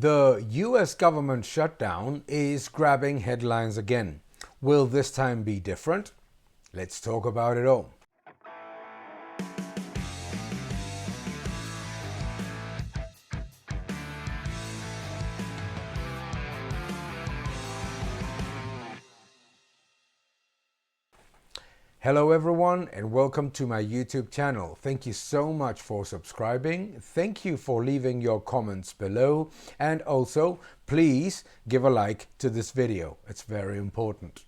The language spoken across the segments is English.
The US government shutdown is grabbing headlines again. Will this time be different? Let's talk about it all. Hello everyone and welcome to my YouTube channel. Thank you so much for subscribing. Thank you for leaving your comments below, and also please give a like to this video. It's very important.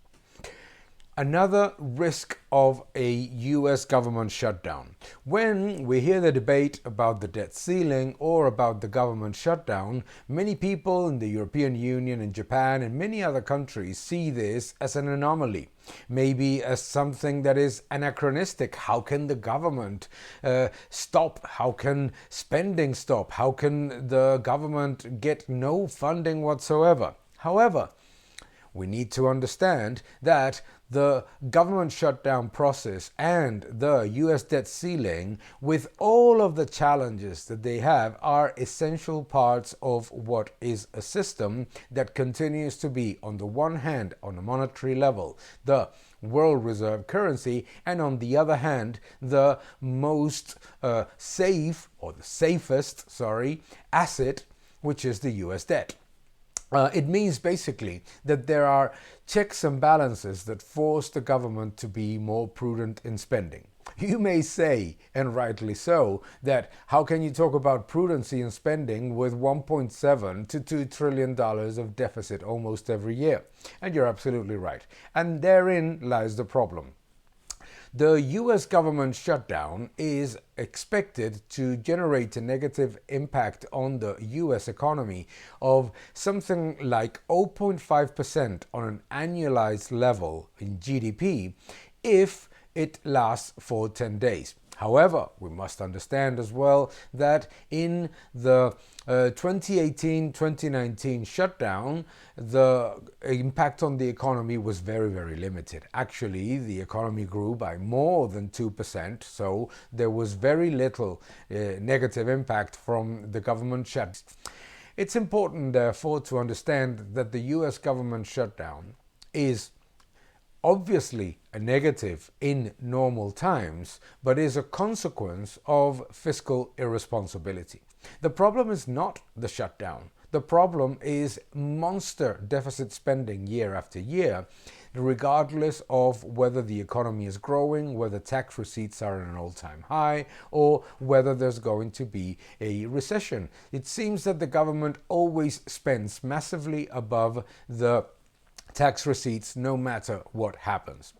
Another risk of a US government shutdown. When we hear the debate about the debt ceiling or about the government shutdown, many people in the European Union and Japan and many other countries see this as an anomaly, maybe as something that is anachronistic. How can the government stop? How can spending stop? How can the government get no funding whatsoever? However, we need to understand that the government shutdown process and the US debt ceiling, with all of the challenges that they have, are essential parts of what is a system that continues to be, on the one hand, on a monetary level, the world reserve currency, and on the other hand, the most safe, or the safest, asset, which is the US debt. It means basically that there are checks and balances that force the government to be more prudent in spending. You may say, and rightly so, that how can you talk about prudency in spending with $1.7 to $2 trillion of deficit almost every year? And you're absolutely right. And therein lies the problem. The US government shutdown is expected to generate a negative impact on the US economy of something like 0.5% on an annualized level in GDP if it lasts for 10 days. However, we must understand as well that in the 2018-2019 shutdown, the impact on the economy was very, very limited. Actually, the economy grew by more than 2%, so there was very little negative impact from the government shutdown. It's important, therefore, to understand that the US government shutdown is obviously a negative in normal times, but is a consequence of fiscal irresponsibility. The problem is not the shutdown. The problem is monster deficit spending year after year, regardless of whether the economy is growing, whether tax receipts are at an all-time high, or whether there's going to be a recession. It seems that the government always spends massively above the tax receipts no matter what happens.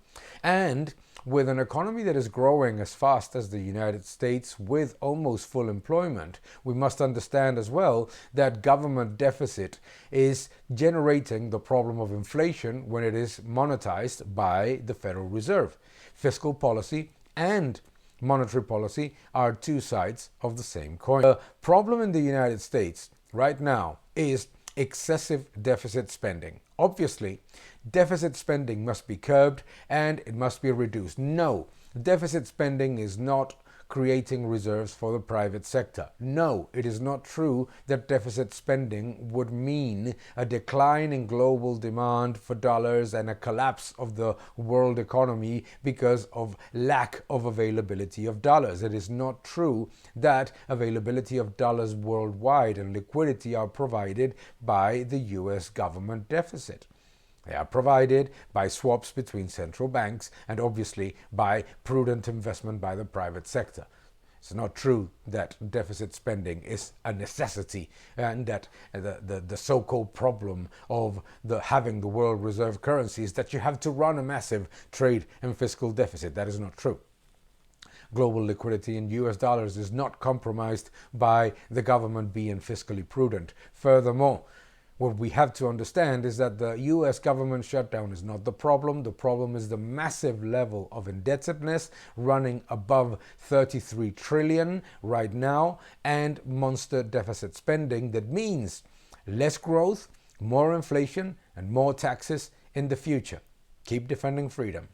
And with an economy that is growing as fast as the United States with almost full employment, we must understand as well that government deficit is generating the problem of inflation when it is monetized by the Federal Reserve. Fiscal policy and monetary policy are two sides of the same coin. The problem in the United States right now is excessive deficit spending. Obviously, deficit spending must be curbed and it must be reduced. No, deficit spending is not creating reserves for the private sector. No, it is not true that deficit spending would mean a decline in global demand for dollars and a collapse of the world economy because of lack of availability of dollars. It is not true that availability of dollars worldwide and liquidity are provided by the US government deficit. They are provided by swaps between central banks and obviously by prudent investment by the private sector. It's not true that deficit spending is a necessity and that the so-called problem of having the world reserve currency is that you have to run a massive trade and fiscal deficit. That is not true. Global liquidity in US dollars is not compromised by the government being fiscally prudent. Furthermore, what we have to understand is that the US government shutdown is not the problem. The problem is the massive level of indebtedness running above 33 trillion right now and monster deficit spending that means less growth, more inflation and more taxes in the future. Keep defending freedom.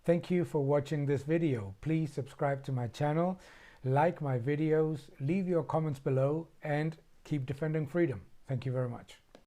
Thank you for watching this video. Please subscribe to my channel, like my videos, leave your comments below and keep defending freedom. Thank you very much.